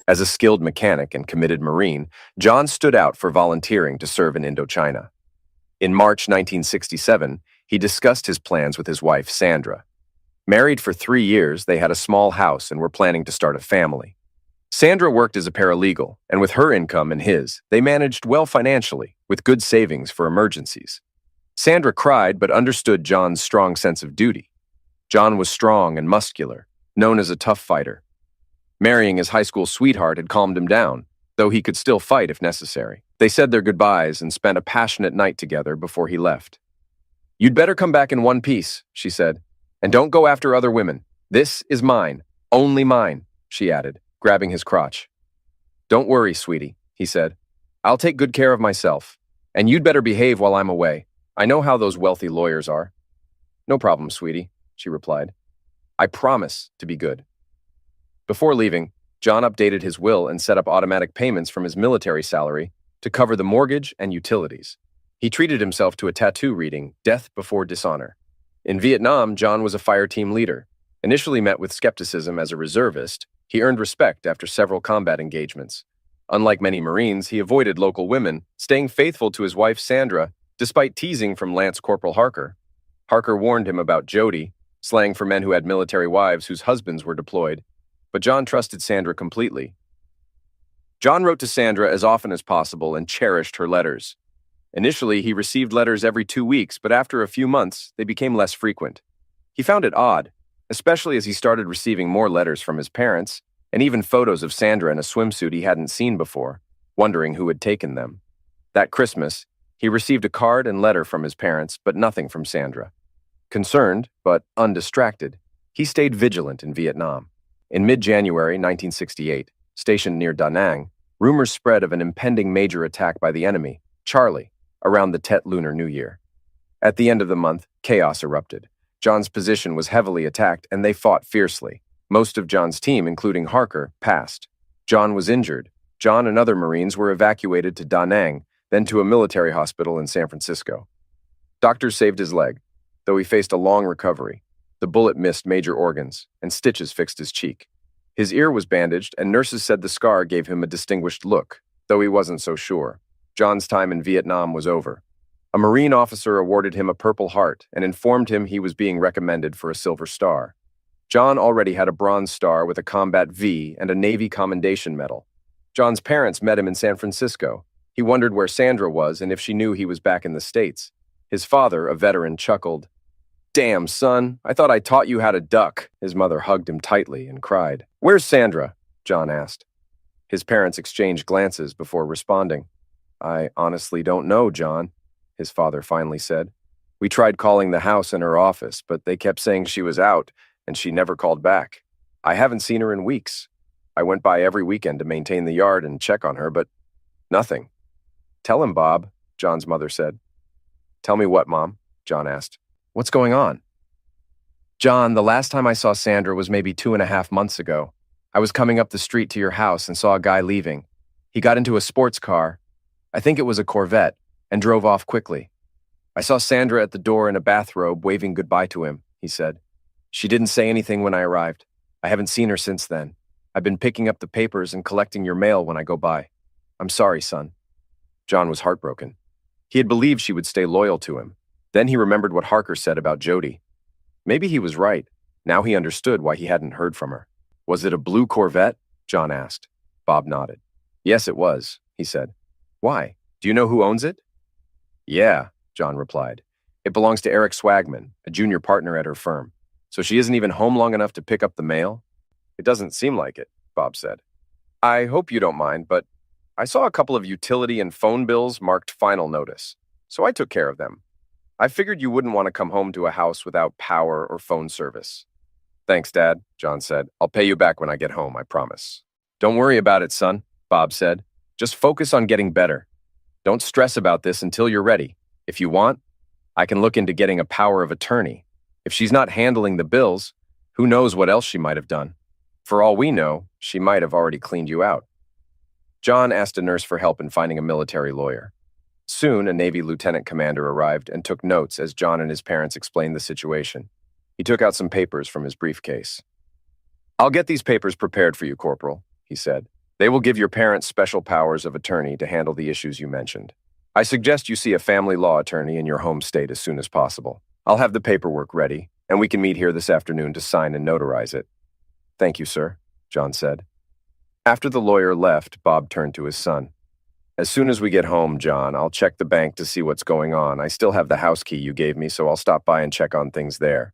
As a skilled mechanic and committed Marine, John stood out for volunteering to serve in Indochina. In March 1967, he discussed his plans with his wife, Sandra. Married for 3 years, they had a small house and were planning to start a family. Sandra worked as a paralegal, and with her income and his, they managed well financially, with good savings for emergencies. Sandra cried but understood John's strong sense of duty. John was strong and muscular, known as a tough fighter. Marrying his high school sweetheart had calmed him down, though he could still fight if necessary. They said their goodbyes and spent a passionate night together before he left. "You'd better come back in one piece," she said, "and don't go after other women. This is mine, only mine," she added, grabbing his crotch. "Don't worry, sweetie," he said. "I'll take good care of myself, and you'd better behave while I'm away. I know how those wealthy lawyers are." "No problem, sweetie," she replied. "I promise to be good." Before leaving, John updated his will and set up automatic payments from his military salary to cover the mortgage and utilities. He treated himself to a tattoo reading, Death Before Dishonor. In Vietnam, John was a fire team leader. Initially met with skepticism as a reservist, he earned respect after several combat engagements. Unlike many Marines, he avoided local women, staying faithful to his wife Sandra, despite teasing from Lance Corporal Harker. Harker warned him about Jody, slang for men who had military wives whose husbands were deployed, but John trusted Sandra completely. John wrote to Sandra as often as possible and cherished her letters. Initially, he received letters every 2 weeks, but after a few months, they became less frequent. He found it odd, especially as he started receiving more letters from his parents, and even photos of Sandra in a swimsuit he hadn't seen before, wondering who had taken them. That Christmas, he received a card and letter from his parents, but nothing from Sandra. Concerned, but undistracted, he stayed vigilant in Vietnam. In mid-January 1968, stationed near Da Nang, rumors spread of an impending major attack by the enemy, Charlie, around the Tet Lunar New Year. At the end of the month, chaos erupted. John's position was heavily attacked, and they fought fiercely. Most of John's team, including Harker, passed. John was injured. John and other Marines were evacuated to Da Nang, then to a military hospital in San Francisco. Doctors saved his leg, though he faced a long recovery. The bullet missed major organs, and stitches fixed his cheek. His ear was bandaged, and nurses said the scar gave him a distinguished look, though he wasn't so sure. John's time in Vietnam was over. A Marine officer awarded him a Purple Heart and informed him he was being recommended for a Silver Star. John already had a Bronze Star with a Combat V and a Navy Commendation Medal. John's parents met him in San Francisco. He wondered where Sandra was and if she knew he was back in the States. His father, a veteran, chuckled. "Damn, son, I thought I taught you how to duck." His mother hugged him tightly and cried. "Where's Sandra?" John asked. His parents exchanged glances before responding. "I honestly don't know, John," his father finally said. "We tried calling the house and her office, but they kept saying she was out, and she never called back. I haven't seen her in weeks. I went by every weekend to maintain the yard and check on her, but nothing." "Tell him, Bob," John's mother said. "Tell me what, Mom?" John asked. "What's going on?" "John, the last time I saw Sandra was maybe 2.5 months ago. I was coming up the street to your house and saw a guy leaving. He got into a sports car, I think it was a Corvette, and drove off quickly. I saw Sandra at the door in a bathrobe waving goodbye to him," he said. "She didn't say anything when I arrived. I haven't seen her since then. I've been picking up the papers and collecting your mail when I go by. I'm sorry, son." John was heartbroken. He had believed she would stay loyal to him. Then he remembered what Harker said about Jody. Maybe he was right. Now he understood why he hadn't heard from her. "Was it a blue Corvette?" John asked. Bob nodded. "Yes, it was," he said. "Why? Do you know who owns it?" "Yeah," John replied. "It belongs to Eric Swagman, a junior partner at her firm. So she isn't even home long enough to pick up the mail?" "It doesn't seem like it," Bob said. "I hope you don't mind, but I saw a couple of utility and phone bills marked final notice, so I took care of them. I figured you wouldn't want to come home to a house without power or phone service." "Thanks, Dad," John said. "I'll pay you back when I get home, I promise." "Don't worry about it, son," Bob said. "Just focus on getting better. Don't stress about this until you're ready. If you want, I can look into getting a power of attorney. If she's not handling the bills, who knows what else she might have done. For all we know, she might have already cleaned you out." John asked a nurse for help in finding a military lawyer. Soon, a Navy lieutenant commander arrived and took notes as John and his parents explained the situation. He took out some papers from his briefcase. "I'll get these papers prepared for you, Corporal," he said. They will give your parents special powers of attorney to handle the issues you mentioned. I suggest you see a family law attorney in your home state as soon as possible. I'll have the paperwork ready, and we can meet here this afternoon to sign and notarize it. Thank you, sir, John said. After the lawyer left, Bob turned to his son. As soon as we get home, John, I'll check the bank to see what's going on. I still have the house key you gave me, so I'll stop by and check on things there.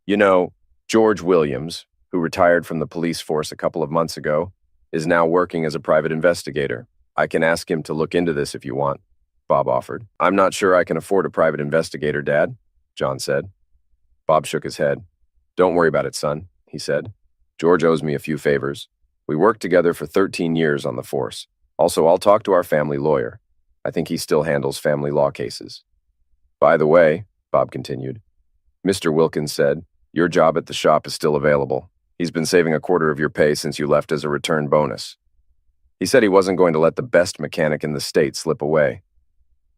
You know, George Williams, who retired from the police force a couple of months ago, is now working as a private investigator. I can ask him to look into this if you want, Bob offered. I'm not sure I can afford a private investigator, Dad, John said. Bob shook his head. Don't worry about it, son, he said. George owes me a few favors. We worked together for 13 years on the force. Also, I'll talk to our family lawyer. I think he still handles family law cases. By the way, Bob continued, Mr. Wilkins said, your job at the shop is still available. He's been saving a quarter of your pay since you left as a return bonus. He said he wasn't going to let the best mechanic in the state slip away.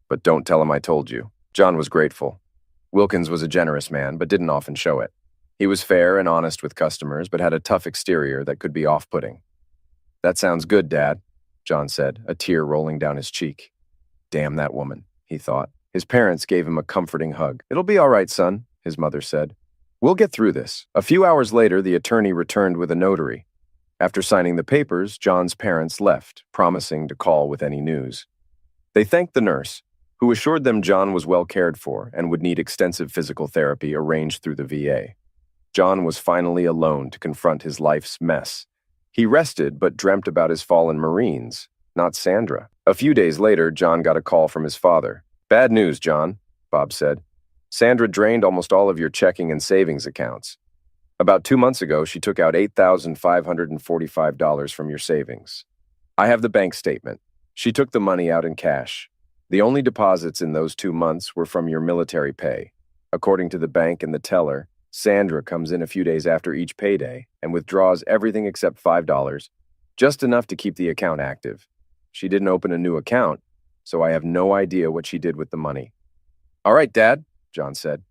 But don't tell him I told you. John was grateful. Wilkins was a generous man, but didn't often show it. He was fair and honest with customers, but had a tough exterior that could be off-putting. That sounds good, Dad, John said, a tear rolling down his cheek. Damn that woman, he thought. His parents gave him a comforting hug. It'll be all right, son, his mother said. We'll get through this. A few hours later, the attorney returned with a notary. After signing the papers, John's parents left, promising to call with any news. They thanked the nurse, who assured them John was well cared for and would need extensive physical therapy arranged through the VA. John was finally alone to confront his life's mess. He rested but dreamt about his fallen Marines, not Sandra. A few days later, John got a call from his father. Bad news, John, Bob said. Sandra drained almost all of your checking and savings accounts. About 2 months ago, she took out $8,545 from your savings. I have the bank statement. She took the money out in cash. The only deposits in those 2 months were from your military pay. According to the bank and the teller, Sandra comes in a few days after each payday and withdraws everything except $5, just enough to keep the account active. She didn't open a new account, so I have no idea what she did with the money. All right, Dad, John said.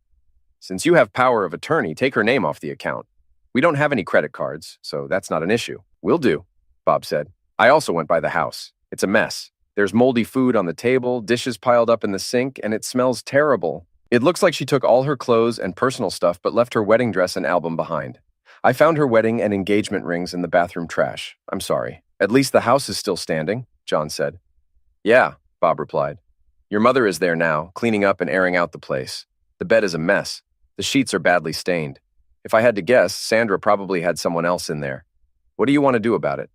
Since you have power of attorney, take her name off the account. We don't have any credit cards, so that's not an issue. Will do, Bob said. I also went by the house. It's a mess. There's moldy food on the table, dishes piled up in the sink, and it smells terrible. It looks like she took all her clothes and personal stuff but left her wedding dress and album behind. I found her wedding and engagement rings in the bathroom trash. I'm sorry. At least the house is still standing, John said. Yeah, Bob replied. Your mother is there now, cleaning up and airing out the place. The bed is a mess. The sheets are badly stained. If I had to guess, Sandra probably had someone else in there. What do you want to do about it?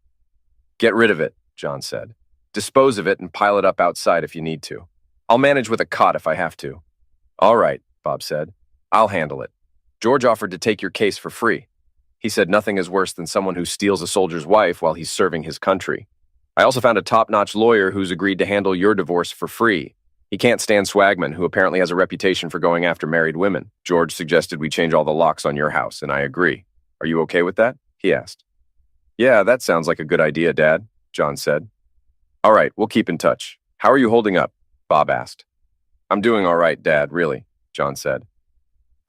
Get rid of it, John said. Dispose of it and pile it up outside if you need to. I'll manage with a cot if I have to. All right, Bob said. I'll handle it. George offered to take your case for free. He said nothing is worse than someone who steals a soldier's wife while he's serving his country. I also found a top-notch lawyer who's agreed to handle your divorce for free. He can't stand Swagman, who apparently has a reputation for going after married women. George suggested we change all the locks on your house, and I agree. Are you okay with that? He asked. Yeah, that sounds like a good idea, Dad, John said. All right, we'll keep in touch. How are you holding up? Bob asked. I'm doing all right, Dad, really, John said.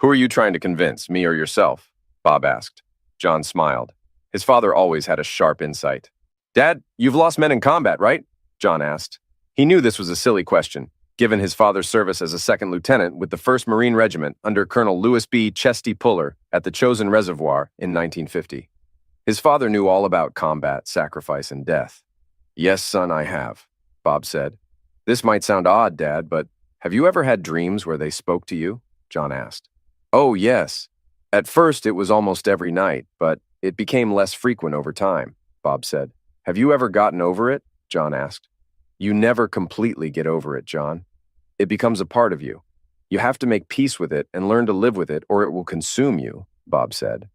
Who are you trying to convince, me or yourself? Bob asked. John smiled. His father always had a sharp insight. Dad, you've lost men in combat, right? John asked. He knew this was a silly question, given his father's service as a second lieutenant with the 1st Marine Regiment under Colonel Lewis B. Chesty Puller at the Chosin Reservoir in 1950. His father knew all about combat, sacrifice, and death. Yes, son, I have, Bob said. This might sound odd, Dad, but have you ever had dreams where they spoke to you? John asked. Oh, yes. At first, it was almost every night, but it became less frequent over time, Bob said. Have you ever gotten over it? John asked. You never completely get over it, John. It becomes a part of you. You have to make peace with it and learn to live with it, or it will consume you, Bob said.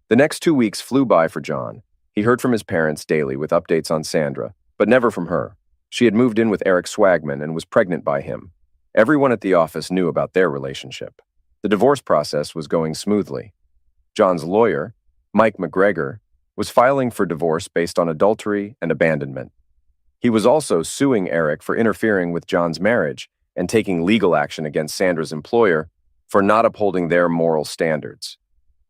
The next 2 weeks flew by for John. He heard from his parents daily with updates on Sandra, but never from her. She had moved in with Eric Swagman and was pregnant by him. Everyone at the office knew about their relationship. The divorce process was going smoothly. John's lawyer, Mike McGregor, was filing for divorce based on adultery and abandonment. He was also suing Eric for interfering with John's marriage and taking legal action against Sandra's employer for not upholding their moral standards.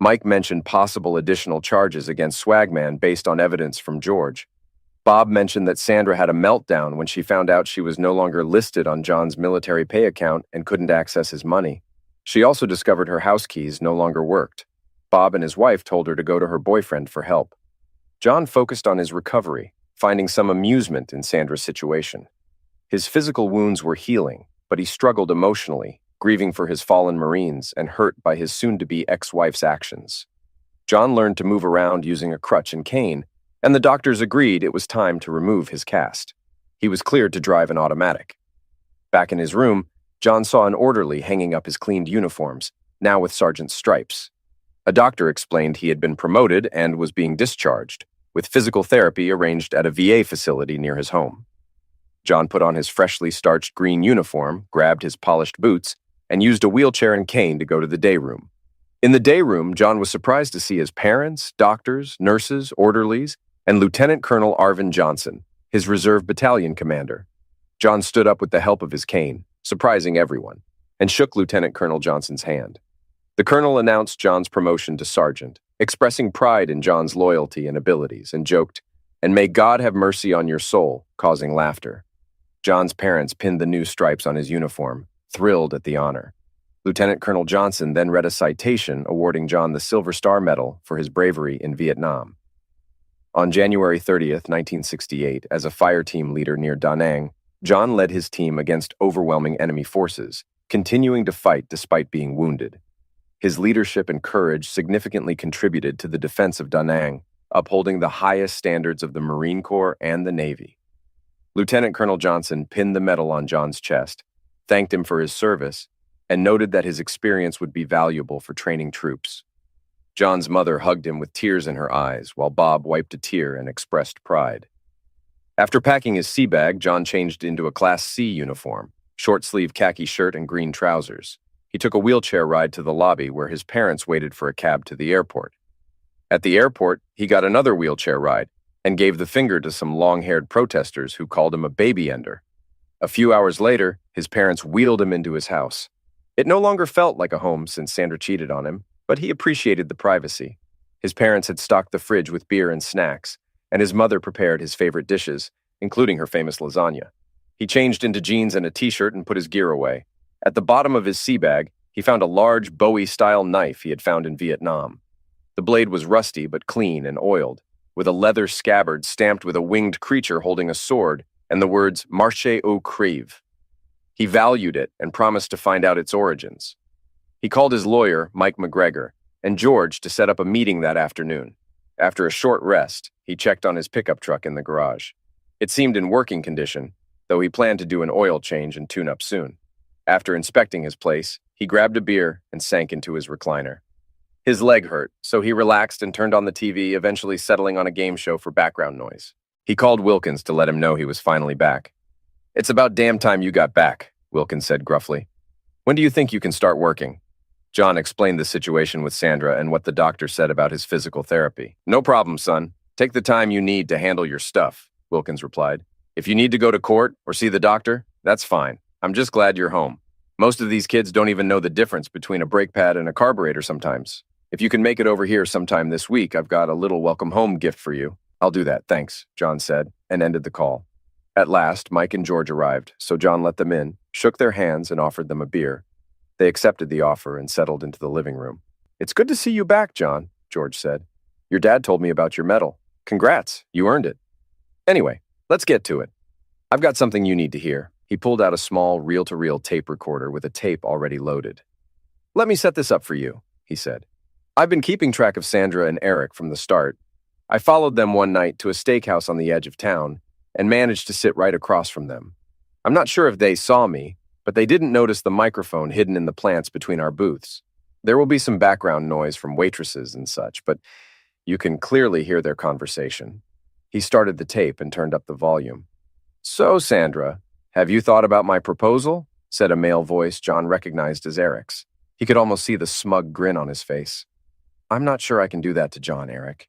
Mike mentioned possible additional charges against Swagman based on evidence from George. Bob mentioned that Sandra had a meltdown when she found out she was no longer listed on John's military pay account and couldn't access his money. She also discovered her house keys no longer worked. Bob and his wife told her to go to her boyfriend for help. John focused on his recovery, finding some amusement in Sandra's situation. His physical wounds were healing, but he struggled emotionally, grieving for his fallen Marines and hurt by his soon-to-be ex-wife's actions. John learned to move around using a crutch and cane, and the doctors agreed it was time to remove his cast. He was cleared to drive an automatic. Back in his room, John saw an orderly hanging up his cleaned uniforms, now with sergeant's stripes. A doctor explained he had been promoted and was being discharged, with physical therapy arranged at a VA facility near his home. John put on his freshly starched green uniform, grabbed his polished boots, and used a wheelchair and cane to go to the day room. In the day room, John was surprised to see his parents, doctors, nurses, orderlies, and Lieutenant Colonel Arvin Johnson, his reserve battalion commander. John stood up with the help of his cane, surprising everyone, and shook Lieutenant Colonel Johnson's hand. The colonel announced John's promotion to sergeant, expressing pride in John's loyalty and abilities, and joked, "And may God have mercy on your soul," causing laughter. John's parents pinned the new stripes on his uniform, thrilled at the honor. Lieutenant Colonel Johnson then read a citation awarding John the Silver Star Medal for his bravery in Vietnam. On January 30th, 1968, as a fire team leader near Da Nang, John led his team against overwhelming enemy forces, continuing to fight despite being wounded. His leadership and courage significantly contributed to the defense of Da Nang, upholding the highest standards of the Marine Corps and the Navy. Lieutenant Colonel Johnson pinned the medal on John's chest, thanked him for his service, and noted that his experience would be valuable for training troops. John's mother hugged him with tears in her eyes, while Bob wiped a tear and expressed pride. After packing his sea bag, John changed into a Class C uniform, short-sleeve khaki shirt and green trousers. He took a wheelchair ride to the lobby where his parents waited for a cab to the airport. At the airport, he got another wheelchair ride and gave the finger to some long-haired protesters who called him a baby ender. A few hours later, his parents wheeled him into his house. It no longer felt like a home since Sandra cheated on him, but he appreciated the privacy. His parents had stocked the fridge with beer and snacks, and his mother prepared his favorite dishes, including her famous lasagna. He changed into jeans and a t-shirt and put his gear away. At the bottom of his sea bag, he found a large Bowie-style knife he had found in Vietnam. The blade was rusty but clean and oiled, with a leather scabbard stamped with a winged creature holding a sword and the words "Marche au crève." He valued it and promised to find out its origins. He called his lawyer, Mike McGregor, and George to set up a meeting that afternoon. After a short rest, he checked on his pickup truck in the garage. It seemed in working condition, though he planned to do an oil change and tune-up soon. After inspecting his place, he grabbed a beer and sank into his recliner. His leg hurt, so he relaxed and turned on the TV, eventually settling on a game show for background noise. He called Wilkins to let him know he was finally back. "It's about damn time you got back," Wilkins said gruffly. "When do you think you can start working?" John explained the situation with Sandra and what the doctor said about his physical therapy. "No problem, son. Take the time you need to handle your stuff," Wilkins replied. "If you need to go to court or see the doctor, that's fine. I'm just glad you're home. Most of these kids don't even know the difference between a brake pad and a carburetor sometimes. If you can make it over here sometime this week, I've got a little welcome home gift for you." "I'll do that, thanks," John said, and ended the call. At last, Mike and George arrived, so John let them in, shook their hands, and offered them a beer. They accepted the offer and settled into the living room. "It's good to see you back, John," George said. "Your dad told me about your medal. Congrats, you earned it. Anyway, let's get to it. I've got something you need to hear." He pulled out a small reel-to-reel tape recorder with a tape already loaded. "Let me set this up for you," he said. "I've been keeping track of Sandra and Eric from the start. I followed them one night to a steakhouse on the edge of town and managed to sit right across from them. I'm not sure if they saw me, but they didn't notice the microphone hidden in the plants between our booths. There will be some background noise from waitresses and such, but you can clearly hear their conversation." He started the tape and turned up the volume. "So, Sandra, have you thought about my proposal?" said a male voice John recognized as Eric's. He could almost see the smug grin on his face. "I'm not sure I can do that to John, Eric.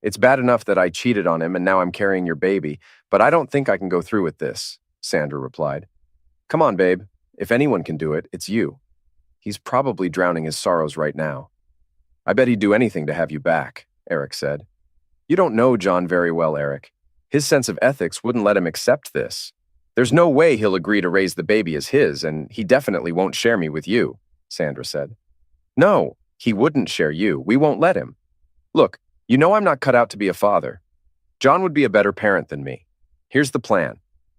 It's bad enough that I cheated on him and now I'm carrying your baby, but I don't think I can go through with this," Sandra replied. "Come on, babe. If anyone can do it, it's you. He's probably drowning his sorrows right now." "I bet he'd do anything to have you back," Eric said. "You don't know John very well, Eric. His sense of ethics wouldn't let him accept this. There's no way he'll agree to raise the baby as his, and he definitely won't share me with you, Sandra said. No, he wouldn't share you. We won't let him. Look, you know I'm not cut out to be a father. John would be a better parent than me. Here's the plan.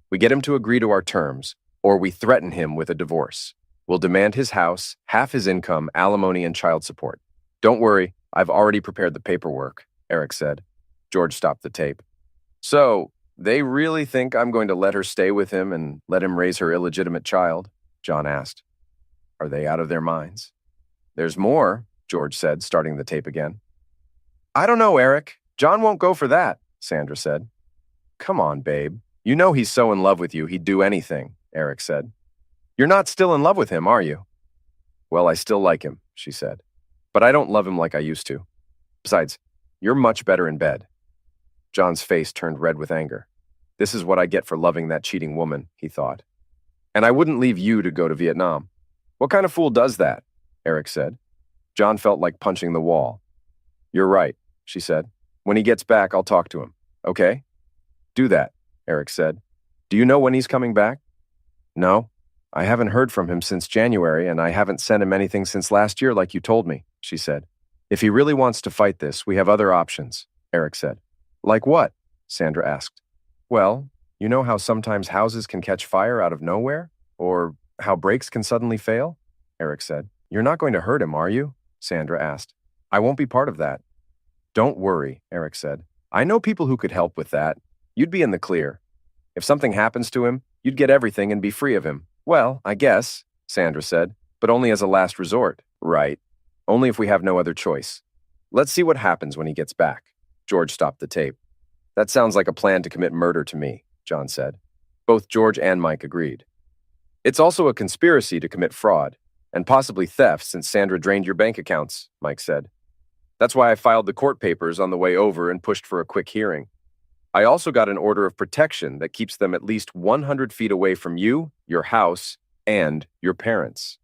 We get him to agree to our terms, or we threaten him with a divorce. We'll demand his house, half his income, alimony, and child support. Don't worry, I've already prepared the paperwork, Eric said. George stopped the tape. So, they really think I'm going to let her stay with him and let him raise her illegitimate child? John asked. Are they out of their minds? There's more, George said, starting the tape again. I don't know, Eric. John won't go for that, Sandra said. Come on, babe. You know he's so in love with you, he'd do anything, Eric said. You're not still in love with him, are you? Well, I still like him, she said. But I don't love him like I used to. Besides, you're much better in bed. John's face turned red with anger. This is what I get for loving that cheating woman, he thought. And I wouldn't leave you to go to Vietnam. What kind of fool does that? Eric said. John felt like punching the wall. You're right, she said. When he gets back, I'll talk to him. Okay? Do that, Eric said. Do you know when he's coming back? No. I haven't heard from him since January, and I haven't sent him anything since last year like you told me, she said. If he really wants to fight this, we have other options, Eric said. Like what? Sandra asked. Well, you know how sometimes houses can catch fire out of nowhere? Or how brakes can suddenly fail? Eric said. You're not going to hurt him, are you? Sandra asked. I won't be part of that. Don't worry, Eric said. I know people who could help with that. You'd be in the clear. If something happens to him, you'd get everything and be free of him. Well, I guess, Sandra said, but only as a last resort. Right. Only if we have no other choice. Let's see what happens when he gets back. George stopped the tape. That sounds like a plan to commit murder to me, John said. Both George and Mike agreed. It's also a conspiracy to commit fraud, and possibly theft since Sandra drained your bank accounts, Mike said. That's why I filed the court papers on the way over and pushed for a quick hearing. I also got an order of protection that keeps them at least 100 feet away from you, your house, and your parents.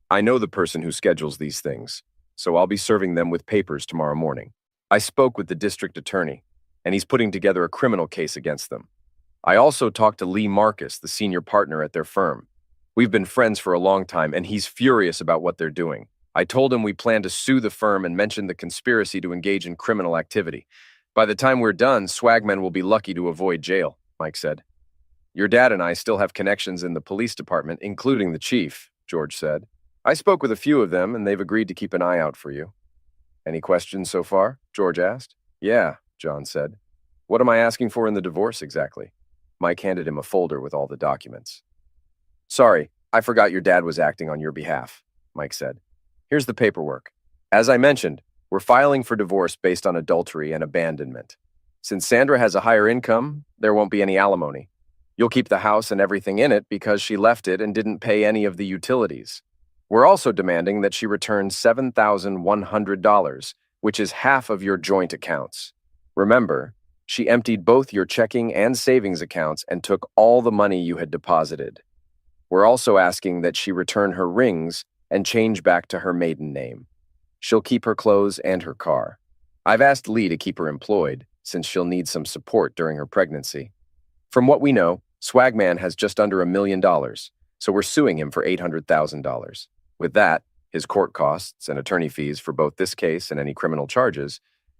I know the person who schedules these things, so I'll be serving them with papers tomorrow morning. I spoke with the district attorney, and he's putting together a criminal case against them. I also talked to Lee Marcus, the senior partner at their firm. We've been friends for a long time, and he's furious about what they're doing. I told him we plan to sue the firm and mentioned the conspiracy to engage in criminal activity. By the time we're done, swagmen will be lucky to avoid jail, Mike said. Your dad and I still have connections in the police department, including the chief, George said. I spoke with a few of them, and they've agreed to keep an eye out for you. Any questions so far? George asked. Yeah, John said. What am I asking for in the divorce exactly? Mike handed him a folder with all the documents. Sorry, I forgot your dad was acting on your behalf, Mike said. Here's the paperwork. As I mentioned, we're filing for divorce based on adultery and abandonment. Since Sandra has a higher income, there won't be any alimony. You'll keep the house and everything in it because she left it and didn't pay any of the utilities. We're also demanding that she return $7,100, which is half of your joint accounts. Remember, she emptied both your checking and savings accounts and took all the money you had deposited. We're also asking that she return her rings and change back to her maiden name. She'll keep her clothes and her car. I've asked Lee to keep her employed, since she'll need some support during her pregnancy. From what we know, Swagman has just under $1 million, so we're suing him for $800,000. With that, his court costs and attorney fees for both this case and any criminal charges,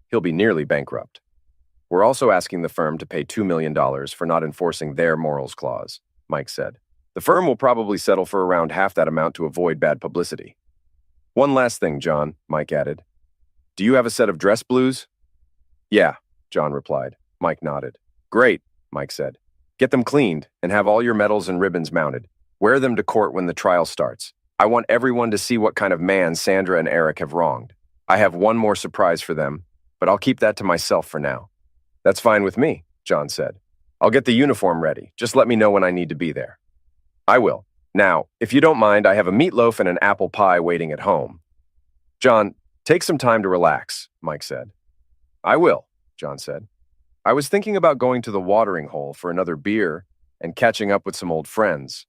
he'll be nearly bankrupt. We're also asking the firm to pay $2 million for not enforcing their morals clause, Mike said. The firm will probably settle for around half that amount to avoid bad publicity. One last thing, John, Mike added. Do you have a set of dress blues? Yeah, John replied. Mike nodded. Great, Mike said. Get them cleaned and have all your medals and ribbons mounted. Wear them to court when the trial starts. I want everyone to see what kind of man Sandra and Eric have wronged. I have one more surprise for them, but I'll keep that to myself for now. That's fine with me, John said. I'll get the uniform ready. Just let me know when I need to be there. I will. Now, if you don't mind, I have a meatloaf and an apple pie waiting at home. John, take some time to relax, Mike said. I will, John said. I was thinking about going to the watering hole for another beer and catching up with some old friends.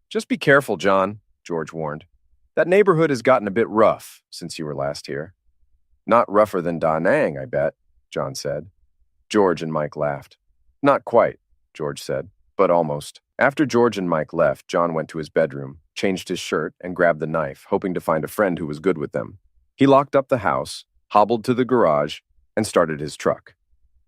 Just be careful, John, George warned. That neighborhood has gotten a bit rough since you were last here. Not rougher than Da Nang, I bet, John said. George and Mike laughed. Not quite, George said, but almost. After George and Mike left, John went to his bedroom, changed his shirt, and grabbed the knife, hoping to find a friend who was good with them. He locked up the house, hobbled to the garage, and started his truck.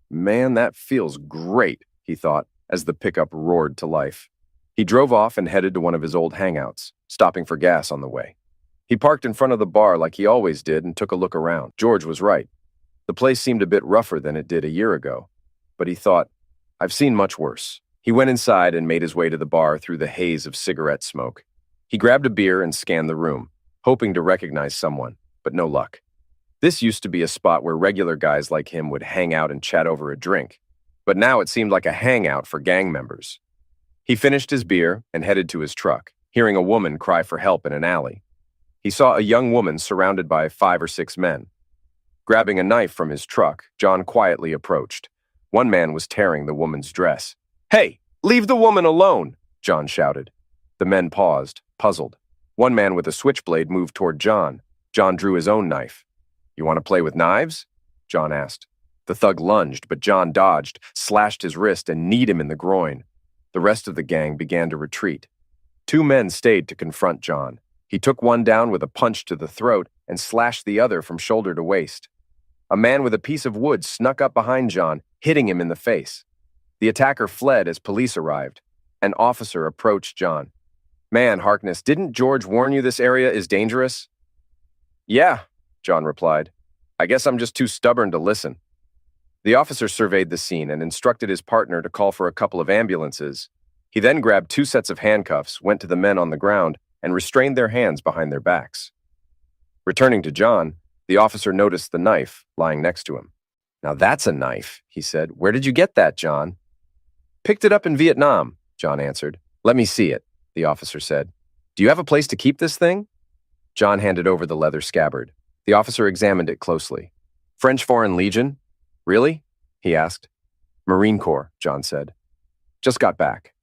Man, that feels great, he thought, as the pickup roared to life. He drove off and headed to one of his old hangouts, stopping for gas on the way. He parked in front of the bar like he always did and took a look around. George was right. The place seemed a bit rougher than it did a year ago, but he thought, I've seen much worse. He went inside and made his way to the bar through the haze of cigarette smoke. He grabbed a beer and scanned the room, hoping to recognize someone, but no luck. This used to be a spot where regular guys like him would hang out and chat over a drink, but now it seemed like a hangout for gang members. He finished his beer and headed to his truck, hearing a woman cry for help in an alley. He saw a young woman surrounded by 5 or 6 men. Grabbing a knife from his truck, John quietly approached. One man was tearing the woman's dress. "Hey, leave the woman alone!" John shouted. The men paused, puzzled. One man with a switchblade moved toward John. John drew his own knife. "You want to play with knives?" John asked. The thug lunged, but John dodged, slashed his wrist, and kneed him in the groin. The rest of the gang began to retreat. 2 men stayed to confront John. He took one down with a punch to the throat and slashed the other from shoulder to waist. A man with a piece of wood snuck up behind John, hitting him in the face. The attacker fled as police arrived. An officer approached John. "Man, Harkness, didn't George warn you this area is dangerous?" "Yeah," John replied. "I guess I'm just too stubborn to listen." The officer surveyed the scene and instructed his partner to call for a couple of ambulances. He then grabbed 2 sets of handcuffs, went to the men on the ground, and restrained their hands behind their backs. Returning to John, the officer noticed the knife lying next to him. "Now that's a knife," he said. "Where did you get that, John?" "Picked it up in Vietnam," John answered. "Let me see it," the officer said. "Do you have a place to keep this thing?" John handed over the leather scabbard. The officer examined it closely. "French Foreign Legion? Really?" he asked. "Marine Corps," John said. "Just got back."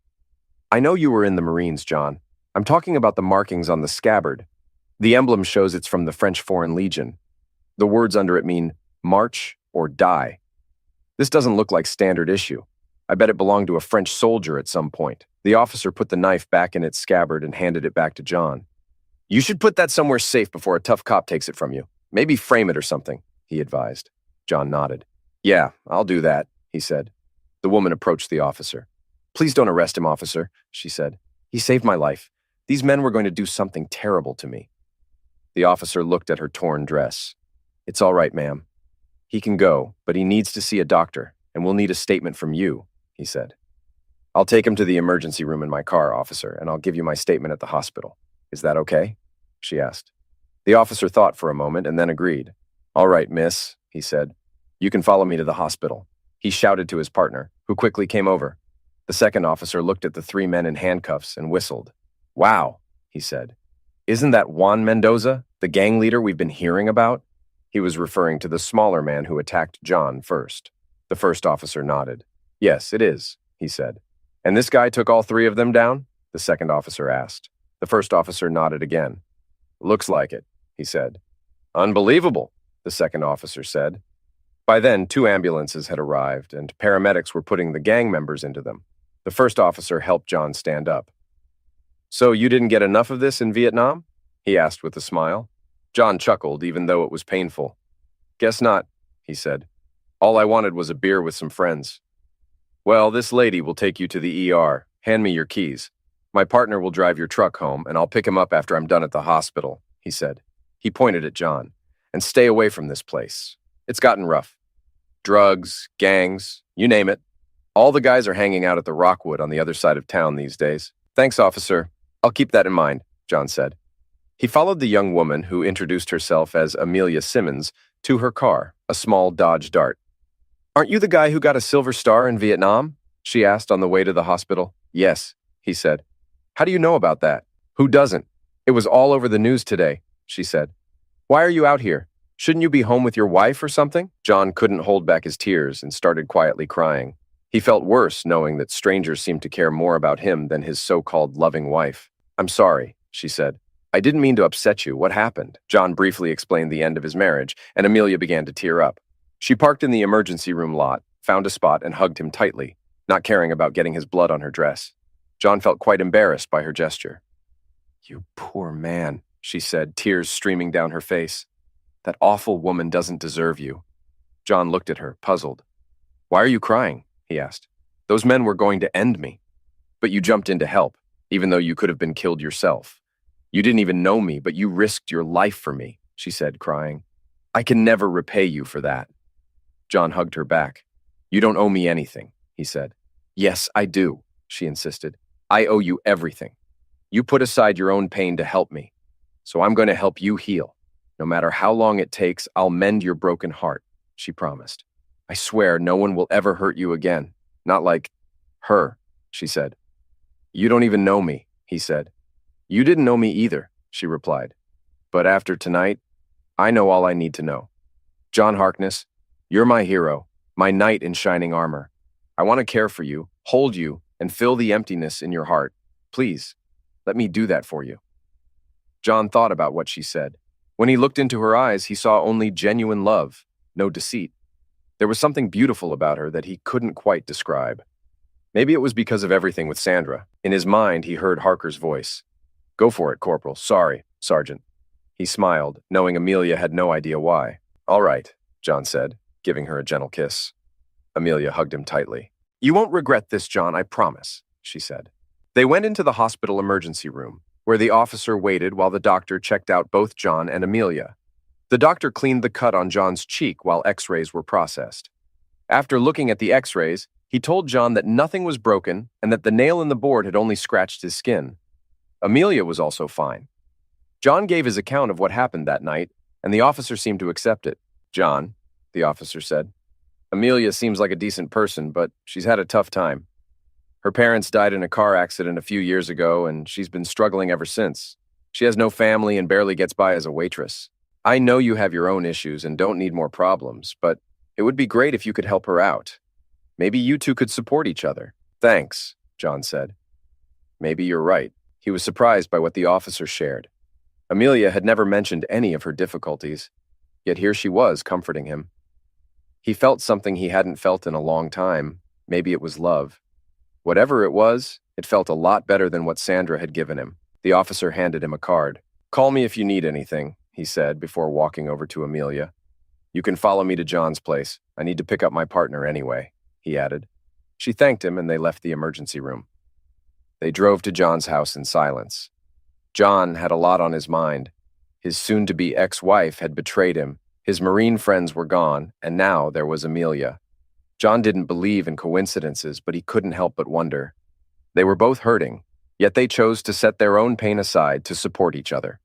"I know you were in the Marines, John. I'm talking about the markings on the scabbard. The emblem shows it's from the French Foreign Legion. The words under it mean march or die. This doesn't look like standard issue. I bet it belonged to a French soldier at some point." The officer put the knife back in its scabbard and handed it back to John. "You should put that somewhere safe before a tough cop takes it from you. Maybe frame it or something," he advised. John nodded. "Yeah, I'll do that," he said. The woman approached the officer. "Please don't arrest him, officer," she said. "He saved my life. These men were going to do something terrible to me." The officer looked at her torn dress. "It's all right, ma'am. He can go, but he needs to see a doctor, and we'll need a statement from you," he said. "I'll take him to the emergency room in my car, officer, and I'll give you my statement at the hospital. Is that okay?" she asked. The officer thought for a moment and then agreed. "All right, miss," he said. "You can follow me to the hospital." He shouted to his partner, who quickly came over. The second officer looked at the 3 men in handcuffs and whistled. "Wow," he said. "Isn't that Juan Mendoza, the gang leader we've been hearing about?" He was referring to the smaller man who attacked John first. The first officer nodded. "Yes, it is," he said. "And this guy took all 3 of them down?" the second officer asked. The first officer nodded again. "Looks like it," he said. "Unbelievable," the second officer said. By then, 2 ambulances had arrived, and paramedics were putting the gang members into them. The first officer helped John stand up. "So you didn't get enough of this in Vietnam?" he asked with a smile. John chuckled, even though it was painful. "Guess not," he said. "All I wanted was a beer with some friends." "Well, this lady will take you to the ER. Hand me your keys. My partner will drive your truck home, and I'll pick him up after I'm done at the hospital," he said. He pointed at John. "And stay away from this place. It's gotten rough. Drugs, gangs, you name it. All the guys are hanging out at the Rockwood on the other side of town these days." "Thanks, officer. I'll keep that in mind," John said. He followed the young woman, who introduced herself as Amelia Simmons, to her car, a small Dodge Dart. "Aren't you the guy who got a Silver Star in Vietnam?" she asked on the way to the hospital. "Yes," he said. "How do you know about that?" "Who doesn't? It was all over the news today," she said. "Why are you out here? Shouldn't you be home with your wife or something?" John couldn't hold back his tears and started quietly crying. He felt worse knowing that strangers seemed to care more about him than his so-called loving wife. "I'm sorry," she said. "I didn't mean to upset you. What happened?" John briefly explained the end of his marriage, and Amelia began to tear up. She parked in the emergency room lot, found a spot, and hugged him tightly. not caring about getting his blood on her dress. John felt quite embarrassed by her gesture. "You poor man," she said, tears streaming down her face. "That awful woman doesn't deserve you." John looked at her, puzzled. "Why are you crying?" he asked. "Those men were going to end me. But you jumped in to help, even though you could have been killed yourself. You didn't even know me, but you risked your life for me," she said, crying. "I can never repay you for that." John hugged her back. "You don't owe me anything," he said. "Yes, I do," she insisted. "I owe you everything. You put aside your own pain to help me, so I'm going to help you heal. No matter how long it takes, I'll mend your broken heart," she promised. "I swear no one will ever hurt you again. Not like her," she said. "You don't even know me," he said. "You didn't know me either," she replied. "But after tonight, I know all I need to know. John Harkness, you're my hero, my knight in shining armor. I want to care for you, hold you, and fill the emptiness in your heart. Please, let me do that for you." John thought about what she said. When he looked into her eyes, he saw only genuine love, no deceit. There was something beautiful about her that he couldn't quite describe. Maybe it was because of everything with Sandra. In his mind, he heard Harker's voice. "Go for it, Corporal. Sorry, Sergeant." He smiled, knowing Amelia had no idea why. "All right," John said, giving her a gentle kiss. Amelia hugged him tightly. "You won't regret this, John, I promise," she said. They went into the hospital emergency room, where the officer waited while the doctor checked out both John and Amelia. The doctor cleaned the cut on John's cheek while x-rays were processed. After looking at the x-rays, he told John that nothing was broken and that the nail in the board had only scratched his skin. Amelia was also fine. John gave his account of what happened that night, and the officer seemed to accept it. "John," the officer said, "Amelia seems like a decent person, but she's had a tough time. Her parents died in a car accident a few years ago, and she's been struggling ever since. She has no family and barely gets by as a waitress. I know you have your own issues and don't need more problems, but it would be great if you could help her out. Maybe you two could support each other." "Thanks," John said. Maybe you're right. He was surprised by what the officer shared. Amelia had never mentioned any of her difficulties, yet here she was comforting him. He felt something he hadn't felt in a long time. Maybe it was love. Whatever it was, it felt a lot better than what Sandra had given him. The officer handed him a card. "Call me if you need anything," he said before walking over to Amelia. "You can follow me to John's place. I need to pick up my partner anyway," he added. She thanked him and they left the emergency room. They drove to John's house in silence. John had a lot on his mind. His soon-to-be ex-wife had betrayed him, his Marine friends were gone, and now there was Amelia. John didn't believe in coincidences, but he couldn't help but wonder. They were both hurting, yet they chose to set their own pain aside to support each other.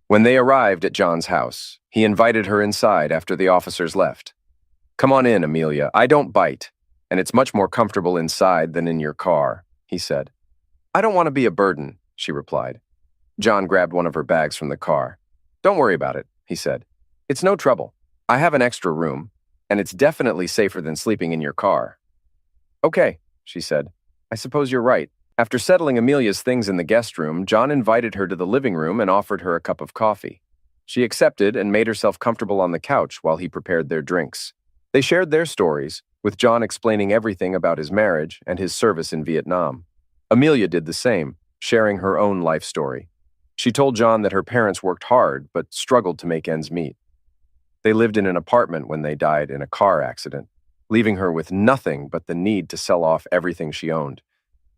When they arrived at John's house, he invited her inside after the officers left. "Come on in, Amelia. I don't bite, and it's much more comfortable inside than in your car," he said. "I don't want to be a burden," she replied. John grabbed one of her bags from the car. "Don't worry about it," he said. "It's no trouble. I have an extra room, and it's definitely safer than sleeping in your car." "Okay," she said. "I suppose you're right." After settling Amelia's things in the guest room, John invited her to the living room and offered her a cup of coffee. She accepted and made herself comfortable on the couch while he prepared their drinks. They shared their stories, with John explaining everything about his marriage and his service in Vietnam. Amelia did the same, sharing her own life story. She told John that her parents worked hard but struggled to make ends meet. They lived in an apartment when they died in a car accident, leaving her with nothing but the need to sell off everything she owned.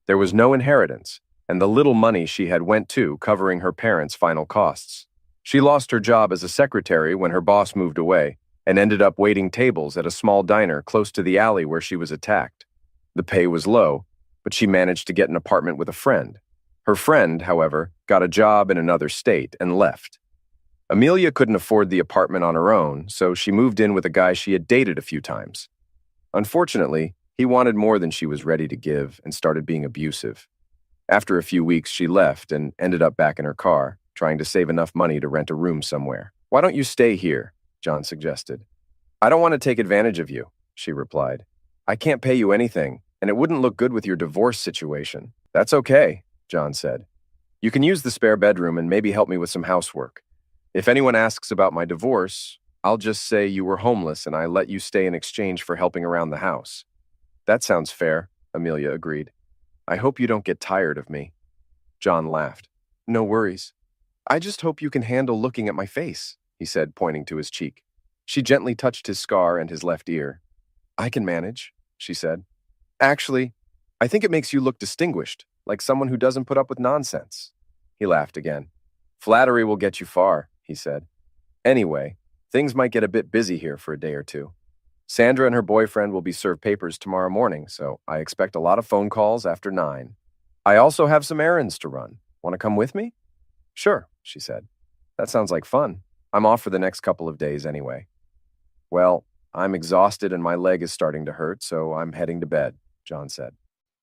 There was no inheritance, and the little money she had went to covering her parents' final costs. She lost her job as a secretary when her boss moved away and ended up waiting tables at a small diner close to the alley where she was attacked. The pay was low, but she managed to get an apartment with a friend. Her friend, however, got a job in another state and left. Amelia couldn't afford the apartment on her own, so she moved in with a guy she had dated a few times. Unfortunately, he wanted more than she was ready to give and started being abusive. After a few weeks, she left and ended up back in her car, trying to save enough money to rent a room somewhere. "Why don't you stay here?" John suggested. "I don't want to take advantage of you," she replied. "I can't pay you anything, and it wouldn't look good with your divorce situation." "That's okay," John said. "You can use the spare bedroom and maybe help me with some housework. If anyone asks about my divorce, I'll just say you were homeless and I let you stay in exchange for helping around the house." "That sounds fair," Amelia agreed. I hope you don't get tired of me. John laughed. No worries. I just hope you can handle looking at my face, he said, pointing to his cheek. She gently touched his scar and his left ear. I can manage, she said. Actually, I think it makes you look distinguished, like someone who doesn't put up with nonsense. He laughed again. Flattery will get you far, he said. Anyway, things might get a bit busy here for a day or two. Sandra and her boyfriend will be served papers tomorrow morning, so I expect a lot of phone calls after 9. I also have some errands to run. Want to come with me? Sure, she said. That sounds like fun. I'm off for the next couple of days anyway. Well, I'm exhausted and my leg is starting to hurt, so I'm heading to bed, John said.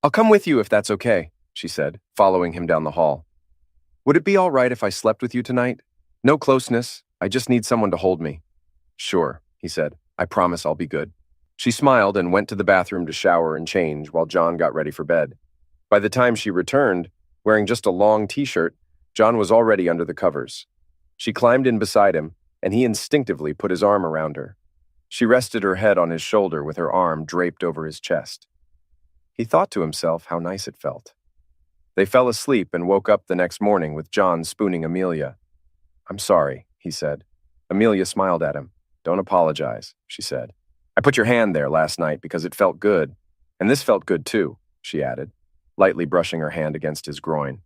I'll come with you if that's okay, she said, following him down the hall. Would it be all right if I slept with you tonight? No closeness. I just need someone to hold me. Sure, he said. I promise I'll be good. She smiled and went to the bathroom to shower and change while John got ready for bed. By the time she returned, wearing just a long t-shirt, John was already under the covers. She climbed in beside him, and he instinctively put his arm around her. She rested her head on his shoulder with her arm draped over his chest. He thought to himself how nice it felt. They fell asleep and woke up the next morning with John spooning Amelia. I'm sorry, he said. Amelia smiled at him. Don't apologize, she said. I put your hand there last night because it felt good, and this felt good too, she added, lightly brushing her hand against his groin.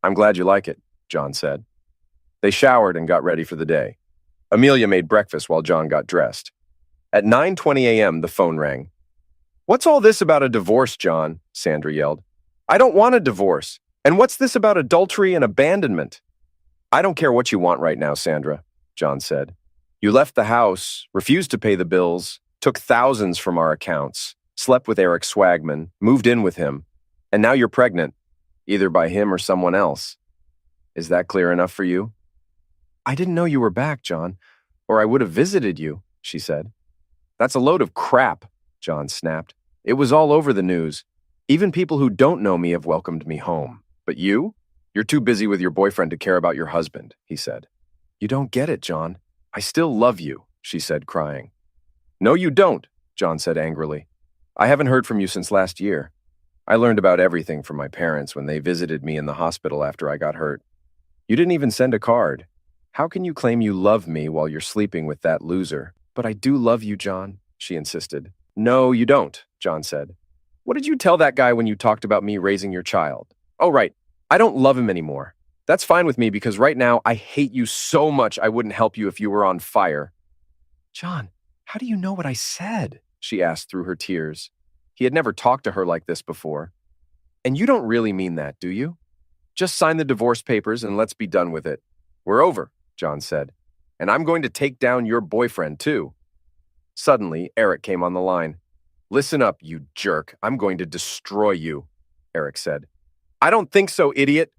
I'm glad you like it, John said. They showered and got ready for the day. Amelia made breakfast while John got dressed. At 9:20 a.m., the phone rang. What's all this about a divorce, John? Sandra yelled. I don't want a divorce. And what's this about adultery and abandonment? I don't care what you want right now, Sandra, John said. You left the house, refused to pay the bills, took thousands from our accounts, slept with Eric Swagman, moved in with him, and now you're pregnant, either by him or someone else. Is that clear enough for you? I didn't know you were back, John, or I would have visited you, she said. That's a load of crap, John snapped. It was all over the news. Even people who don't know me have welcomed me home. But you? You're too busy with your boyfriend to care about your husband, he said. You don't get it, John. I still love you, she said, crying. No, you don't, John said angrily. I haven't heard from you since last year. I learned about everything from my parents when they visited me in the hospital after I got hurt. You didn't even send a card. How can you claim you love me while you're sleeping with that loser? But I do love you, John, she insisted. No, you don't, John said. What did you tell that guy when you talked about me raising your child? Oh, right. I don't love him anymore. That's fine with me because right now I hate you so much I wouldn't help you if you were on fire. John, how do you know what I said? She asked through her tears. He had never talked to her like this before. And you don't really mean that, do you? Just sign the divorce papers and let's be done with it. We're over, John said. And I'm going to take down your boyfriend, too. Suddenly, Eric came on the line. Listen up, you jerk. I'm going to destroy you, Eric said. I don't think so, idiot.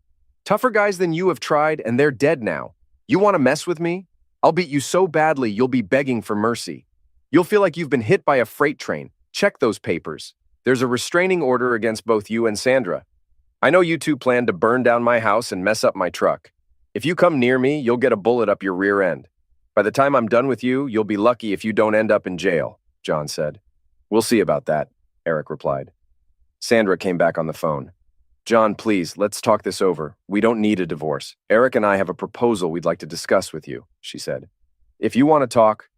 Tougher guys than you have tried, and they're dead now. You want to mess with me? I'll beat you so badly you'll be begging for mercy. You'll feel like you've been hit by a freight train. Check those papers. There's a restraining order against both you and Sandra. I know you two plan to burn down my house and mess up my truck. If you come near me, you'll get a bullet up your rear end. By the time I'm done with you, you'll be lucky if you don't end up in jail, John said. We'll see about that, Eric replied. Sandra came back on the phone. John, please, let's talk this over. We don't need a divorce. Eric and I have a proposal we'd like to discuss with you, she said. If you want to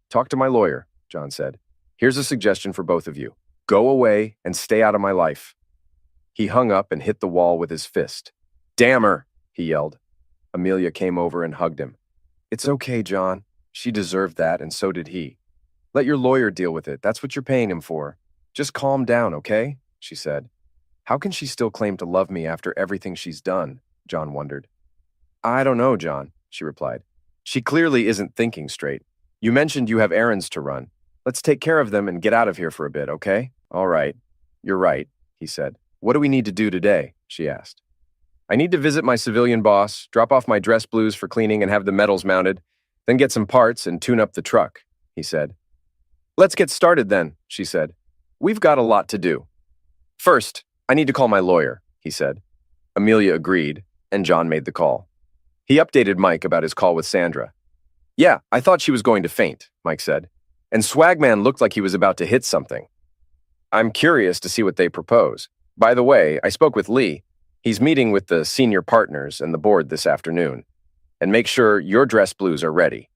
talk to my lawyer, John said. Here's a suggestion for both of you. Go away and stay out of my life. He hung up and hit the wall with his fist. Damn her, he yelled. Amelia came over and hugged him. It's okay, John. She deserved that, and so did he. Let your lawyer deal with it. That's what you're paying him for. Just calm down, okay? She said. How can she still claim to love me after everything she's done? John wondered. I don't know, John, she replied. She clearly isn't thinking straight. You mentioned you have errands to run. Let's take care of them and get out of here for a bit, okay? All right. You're right, he said. What do we need to do today? She asked. I need to visit my civilian boss, drop off my dress blues for cleaning and have the medals mounted, then get some parts and tune up the truck, he said. Let's get started then, she said. We've got a lot to do. First, I need to call my lawyer, he said. Amelia agreed, and John made the call. He updated Mike about his call with Sandra. Yeah, I thought she was going to faint, Mike said. And Swagman looked like he was about to hit something. I'm curious to see what they propose. By the way, I spoke with Lee. He's meeting with the senior partners and the board this afternoon. And make sure your dress blues are ready.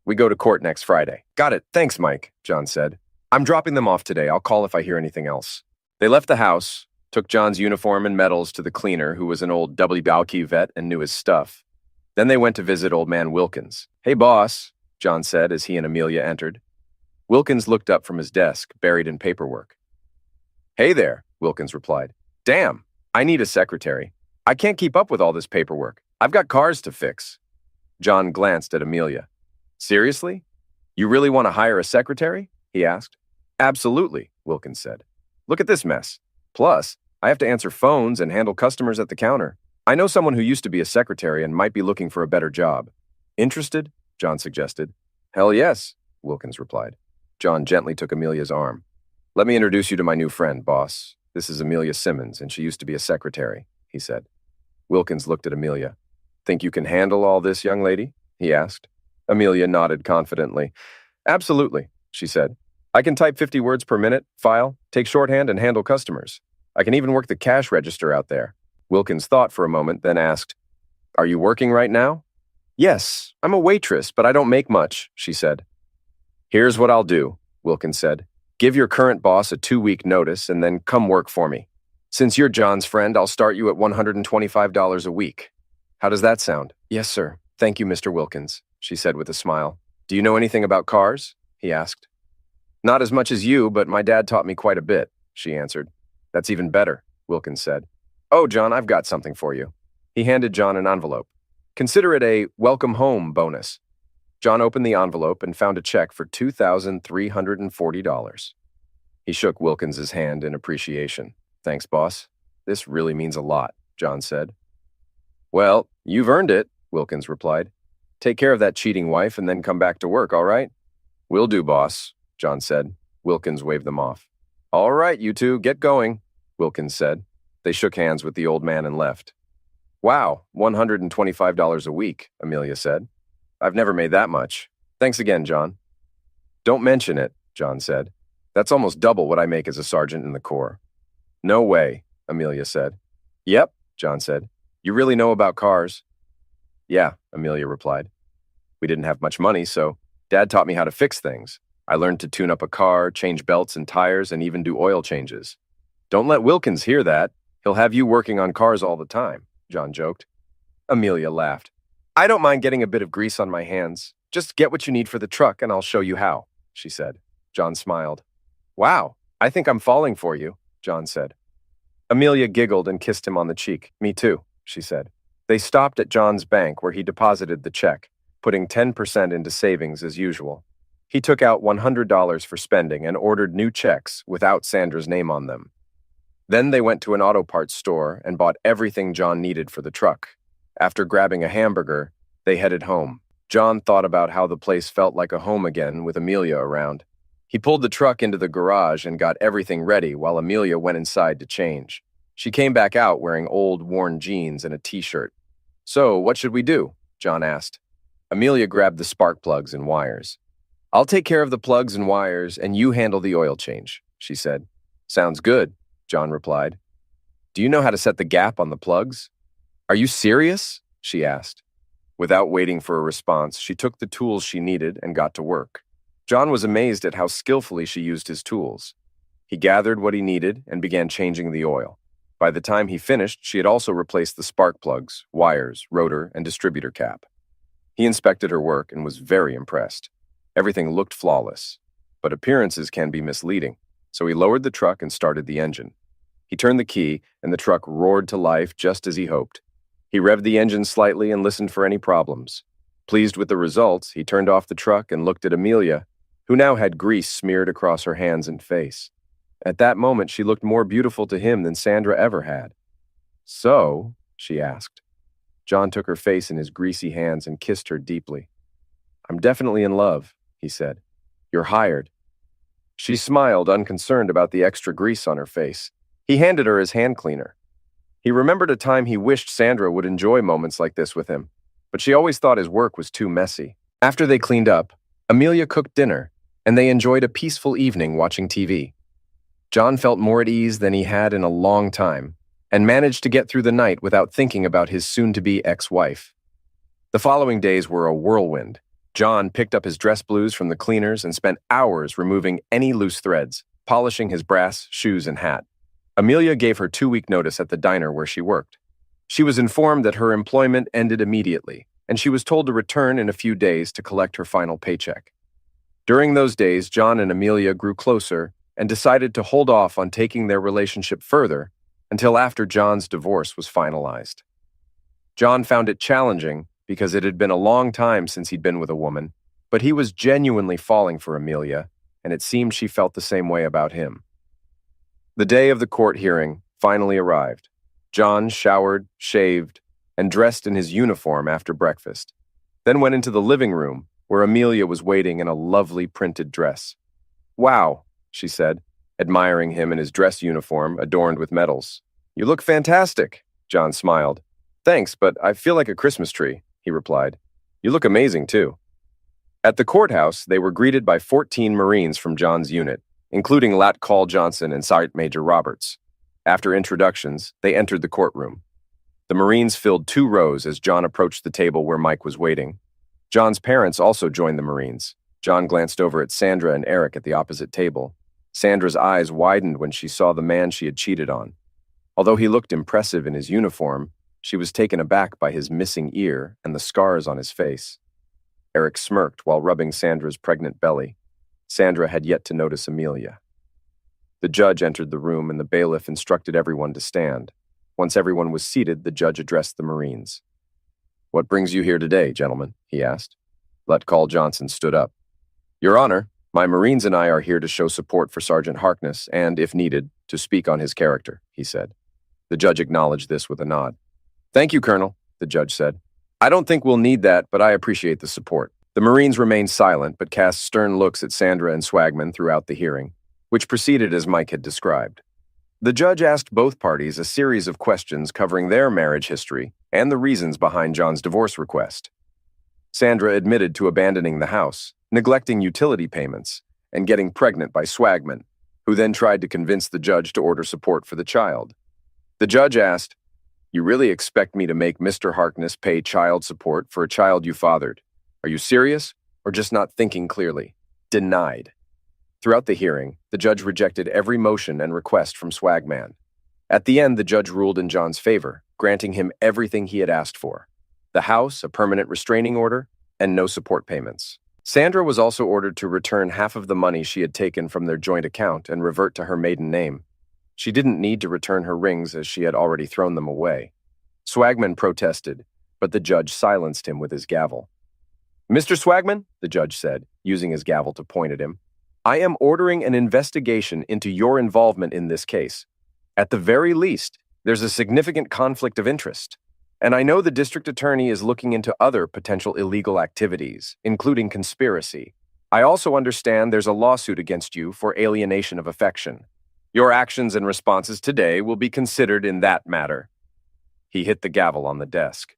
We go to court next Friday. Got it. Thanks, Mike, John said. I'm dropping them off today. I'll call if I hear anything else. They left the house, took John's uniform and medals to the cleaner, who was an old WBOQ vet and knew his stuff. Then they went to visit old man Wilkins. Hey, boss, John said as he and Amelia entered. Wilkins looked up from his desk, buried in paperwork. Hey there, Wilkins replied. Damn, I need a secretary. I can't keep up with all this paperwork. I've got cars to fix. John glanced at Amelia. Seriously? You really want to hire a secretary? He asked. Absolutely, Wilkins said. Look at this mess. Plus, I have to answer phones and handle customers at the counter. I know someone who used to be a secretary and might be looking for a better job. Interested? John suggested. Hell yes, Wilkins replied. John gently took Amelia's arm. Let me introduce you to my new friend, boss. This is Amelia Simmons, and she used to be a secretary, he said. Wilkins looked at Amelia. Think you can handle all this, young lady? He asked. Amelia nodded confidently. Absolutely, she said. I can type 50 words per minute, file, take shorthand, and handle customers. I can even work the cash register out there. Wilkins thought for a moment, then asked, Are you working right now? Yes, I'm a waitress, but I don't make much, she said. Here's what I'll do, Wilkins said. Give your current boss a 2-week notice and then come work for me. Since you're John's friend, I'll start you at $125 a week. How does that sound? Yes, sir. Thank you, Mr. Wilkins, she said with a smile. Do you know anything about cars? He asked. Not as much as you, but my dad taught me quite a bit, she answered. That's even better, Wilkins said. Oh, John, I've got something for you. He handed John an envelope. Consider it a welcome home bonus. John opened the envelope and found a check for $2,340. He shook Wilkins's hand in appreciation. Thanks, boss. This really means a lot, John said. Well, you've earned it, Wilkins replied. Take care of that cheating wife and then come back to work, all right? Will do, boss, John said. Wilkins waved them off. All right, you two, get going, Wilkins said. They shook hands with the old man and left. Wow, $125 a week, Amelia said. I've never made that much. Thanks again, John. Don't mention it, John said. That's almost double what I make as a sergeant in the Corps. No way, Amelia said. Yep, John said. You really know about cars? Yeah, Amelia replied. We didn't have much money, so Dad taught me how to fix things. I learned to tune up a car, change belts and tires, and even do oil changes. Don't let Wilkins hear that. He'll have you working on cars all the time, John joked. Amelia laughed. I don't mind getting a bit of grease on my hands. Just get what you need for the truck and I'll show you how, she said. John smiled. Wow, I think I'm falling for you, John said. Amelia giggled and kissed him on the cheek. Me too, she said. They stopped at John's bank where he deposited the check, putting 10% into savings as usual. He took out $100 for spending and ordered new checks without Sandra's name on them. Then they went to an auto parts store and bought everything John needed for the truck. After grabbing a hamburger, they headed home. John thought about how the place felt like a home again with Amelia around. He pulled the truck into the garage and got everything ready while Amelia went inside to change. She came back out wearing old, worn jeans and a t-shirt. So, what should we do? John asked. Amelia grabbed the spark plugs and wires. I'll take care of the plugs and wires and you handle the oil change, she said. Sounds good, John replied. Do you know how to set the gap on the plugs? Are you serious? She asked. Without waiting for a response, she took the tools she needed and got to work. John was amazed at how skillfully she used his tools. He gathered what he needed and began changing the oil. By the time he finished, she had also replaced the spark plugs, wires, rotor, and distributor cap. He inspected her work and was very impressed. Everything looked flawless, but appearances can be misleading, so he lowered the truck and started the engine. He turned the key, and the truck roared to life just as he hoped. He revved the engine slightly and listened for any problems. Pleased with the results, he turned off the truck and looked at Amelia, who now had grease smeared across her hands and face. At that moment, she looked more beautiful to him than Sandra ever had. So, she asked. John took her face in his greasy hands and kissed her deeply. I'm definitely in love, he said. You're hired. She smiled, unconcerned about the extra grease on her face. He handed her his hand cleaner. He remembered a time he wished Sandra would enjoy moments like this with him, but she always thought his work was too messy. After they cleaned up, Amelia cooked dinner, and they enjoyed a peaceful evening watching TV. John felt more at ease than he had in a long time and managed to get through the night without thinking about his soon-to-be ex-wife. The following days were a whirlwind. John picked up his dress blues from the cleaners and spent hours removing any loose threads, polishing his brass, shoes, and hat. Amelia gave her 2-week notice at the diner where she worked. She was informed that her employment ended immediately, and she was told to return in a few days to collect her final paycheck. During those days, John and Amelia grew closer and decided to hold off on taking their relationship further until after John's divorce was finalized. John found it challenging because it had been a long time since he'd been with a woman, but he was genuinely falling for Amelia, and it seemed she felt the same way about him. The day of the court hearing finally arrived. John showered, shaved, and dressed in his uniform after breakfast, then went into the living room where Amelia was waiting in a lovely printed dress. "Wow," she said, admiring him in his dress uniform adorned with medals. "You look fantastic," John smiled. "Thanks, but I feel like a Christmas tree," he replied. "You look amazing, too." At the courthouse, they were greeted by 14 Marines from John's unit, including Lat Col Johnson and Sergeant Major Roberts. After introductions, they entered the courtroom. The Marines filled 2 rows as John approached the table where Mike was waiting. John's parents also joined the Marines. John glanced over at Sandra and Eric at the opposite table. Sandra's eyes widened when she saw the man she had cheated on. Although he looked impressive in his uniform, she was taken aback by his missing ear and the scars on his face. Eric smirked while rubbing Sandra's pregnant belly. Sandra had yet to notice Amelia. The judge entered the room and the bailiff instructed everyone to stand. Once everyone was seated, the judge addressed the Marines. "What brings you here today, gentlemen?" he asked. Lat Col Johnson stood up. "Your Honor, my Marines and I are here to show support for Sergeant Harkness and, if needed, to speak on his character," he said. The judge acknowledged this with a nod. "Thank you, Colonel," the judge said. "I don't think we'll need that, but I appreciate the support." The Marines remained silent but cast stern looks at Sandra and Swagman throughout the hearing, which proceeded as Mike had described. The judge asked both parties a series of questions covering their marriage history and the reasons behind John's divorce request. Sandra admitted to abandoning the house, neglecting utility payments, and getting pregnant by Swagman, who then tried to convince the judge to order support for the child. The judge asked, "You really expect me to make Mr. Harkness pay child support for a child you fathered? Are you serious or just not thinking clearly?" Denied. Throughout the hearing, the judge rejected every motion and request from Swagman. At the end, the judge ruled in John's favor, granting him everything he had asked for: the house, a permanent restraining order, and no support payments. Sandra was also ordered to return half of the money she had taken from their joint account and revert to her maiden name. She didn't need to return her rings as she had already thrown them away. Swagman protested, but the judge silenced him with his gavel. "Mr. Swagman," the judge said, using his gavel to point at him, "I am ordering an investigation into your involvement in this case. At the very least, there's a significant conflict of interest. And I know the district attorney is looking into other potential illegal activities, including conspiracy. I also understand there's a lawsuit against you for alienation of affection. Your actions and responses today will be considered in that matter." He hit the gavel on the desk.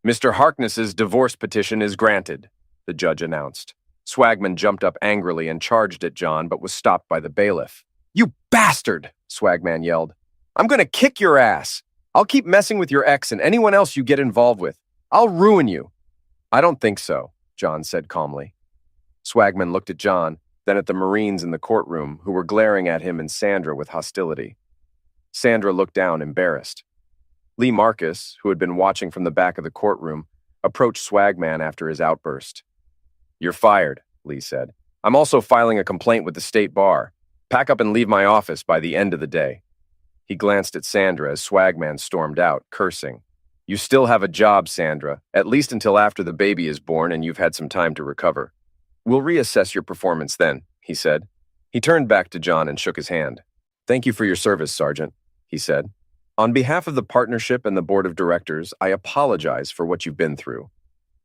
"Mr. Harkness's divorce petition is granted," the judge announced. Swagman jumped up angrily and charged at John, but was stopped by the bailiff. "You bastard!" Swagman yelled. "I'm going to kick your ass. I'll keep messing with your ex and anyone else you get involved with. I'll ruin you." "I don't think so," John said calmly. Swagman looked at John, then at the Marines in the courtroom, who were glaring at him and Sandra with hostility. Sandra looked down, embarrassed. Lee Marcus, who had been watching from the back of the courtroom, approached Swagman after his outburst. "You're fired," Lee said. "I'm also filing a complaint with the state bar. Pack up and leave my office by the end of the day." He glanced at Sandra as Swagman stormed out, cursing. "You still have a job, Sandra, at least until after the baby is born and you've had some time to recover. We'll reassess your performance then," he said. He turned back to John and shook his hand. "Thank you for your service, Sergeant," he said. "On behalf of the partnership and the board of directors, I apologize for what you've been through."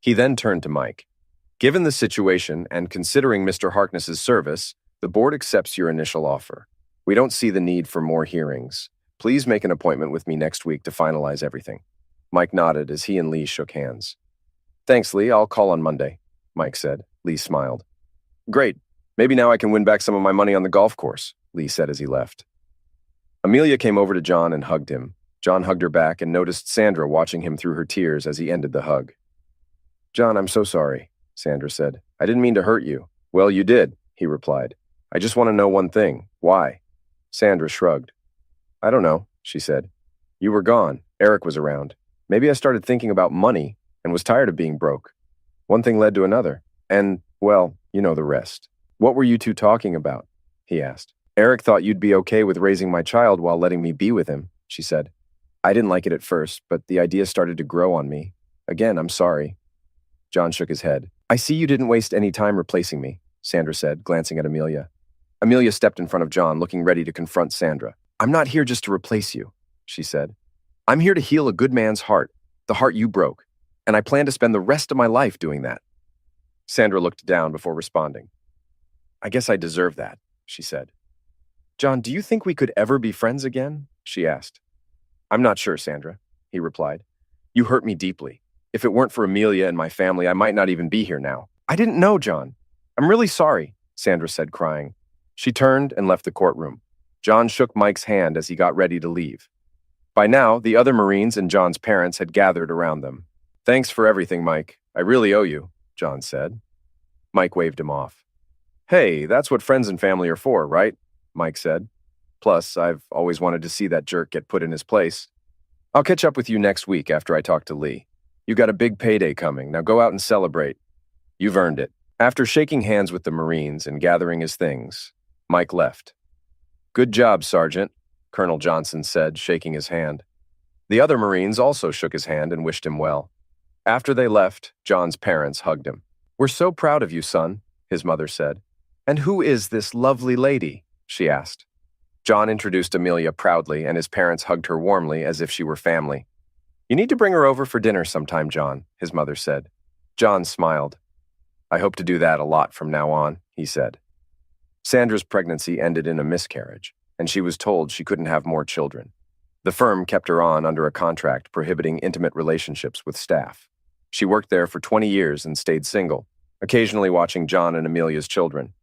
He then turned to Mike. "Given the situation and considering Mr. Harkness's service, the board accepts your initial offer. We don't see the need for more hearings. Please make an appointment with me next week to finalize everything." Mike nodded as he and Lee shook hands. "Thanks, Lee. I'll call on Monday," Mike said. Lee smiled. "Great. Maybe now I can win back some of my money on the golf course," Lee said as he left. Amelia came over to John and hugged him. John hugged her back and noticed Sandra watching him through her tears as he ended the hug. "John, I'm so sorry," Sandra said. "I didn't mean to hurt you." "Well, you did," he replied. "I just want to know one thing. Why?" Sandra shrugged. "I don't know," she said. "You were gone. Eric was around. Maybe I started thinking about money and was tired of being broke. One thing led to another. And, well, you know the rest." "What were you two talking about?" he asked. "Eric thought you'd be okay with raising my child while letting me be with him," she said. "I didn't like it at first, but the idea started to grow on me. Again, I'm sorry." John shook his head. "I see you didn't waste any time replacing me," Sandra said, glancing at Amelia. Amelia stepped in front of John, looking ready to confront Sandra. "I'm not here just to replace you," she said. "I'm here to heal a good man's heart, the heart you broke, and I plan to spend the rest of my life doing that." Sandra looked down before responding. "I guess I deserve that," she said. "John, do you think we could ever be friends again?" she asked. "I'm not sure, Sandra," he replied. "You hurt me deeply. If it weren't for Amelia and my family, I might not even be here now." "I didn't know, John. I'm really sorry," Sandra said, crying. She turned and left the courtroom. John shook Mike's hand as he got ready to leave. By now, the other Marines and John's parents had gathered around them. "Thanks for everything, Mike. I really owe you," John said. Mike waved him off. "Hey, that's what friends and family are for, right?" Mike said. "Plus, I've always wanted to see that jerk get put in his place. I'll catch up with you next week after I talk to Lee. You got a big payday coming. Now go out and celebrate. You've earned it." After shaking hands with the Marines and gathering his things, Mike left. "Good job, Sergeant," Colonel Johnson said, shaking his hand. The other Marines also shook his hand and wished him well. After they left, John's parents hugged him. "We're so proud of you, son," his mother said. "And who is this lovely lady?" she asked. John introduced Amelia proudly, and his parents hugged her warmly as if she were family. "You need to bring her over for dinner sometime, John," his mother said. John smiled. "I hope to do that a lot from now on," he said. Sandra's pregnancy ended in a miscarriage, and she was told she couldn't have more children. The firm kept her on under a contract prohibiting intimate relationships with staff. She worked there for 20 years and stayed single, occasionally watching John and Amelia's children.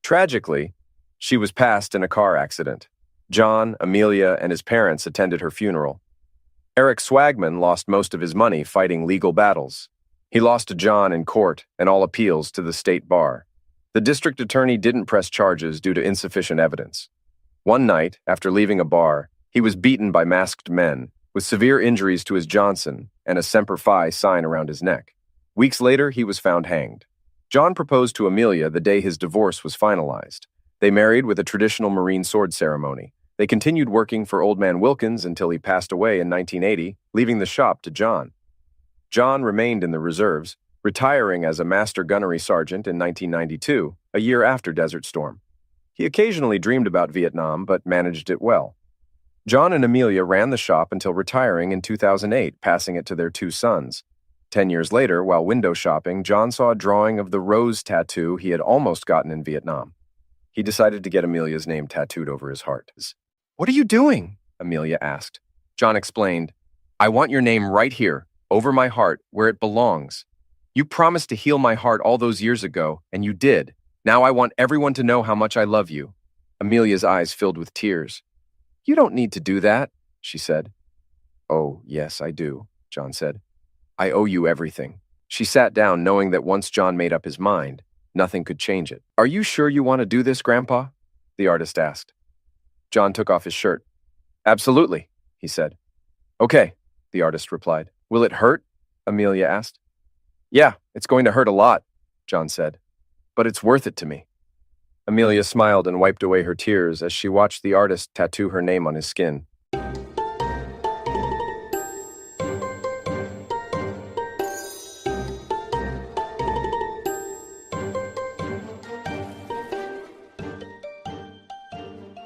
Tragically, she was passed in a car accident. John, Amelia, and his parents attended her funeral. Eric Swagman lost most of his money fighting legal battles. He lost to John in court and all appeals to the state bar. The district attorney didn't press charges due to insufficient evidence. One night, after leaving a bar, he was beaten by masked men, with severe injuries to his Johnson and a Semper Fi sign around his neck. Weeks later, he was found hanged. John proposed to Amelia the day his divorce was finalized. They married with a traditional Marine sword ceremony. They continued working for Old Man Wilkins until he passed away in 1980, leaving the shop to John. John remained in the reserves, retiring as a master gunnery sergeant in 1992, a year after Desert Storm. He occasionally dreamed about Vietnam, but managed it well. John and Amelia ran the shop until retiring in 2008, passing it to their two sons. 10 years later, while window shopping, John saw a drawing of the rose tattoo he had almost gotten in Vietnam. He decided to get Amelia's name tattooed over his heart. "What are you doing?" Amelia asked. John explained, "I want your name right here, over my heart, where it belongs. You promised to heal my heart all those years ago, and you did. Now I want everyone to know how much I love you." Amelia's eyes filled with tears. "You don't need to do that," she said. "Oh, yes, I do," John said. "I owe you everything." She sat down, knowing that once John made up his mind, nothing could change it. "Are you sure you want to do this, Grandpa?" the artist asked. John took off his shirt. "Absolutely," he said. "Okay," the artist replied. "Will it hurt?" Amelia asked. "Yeah, it's going to hurt a lot," John said. "But it's worth it to me." Amelia smiled and wiped away her tears as she watched the artist tattoo her name on his skin.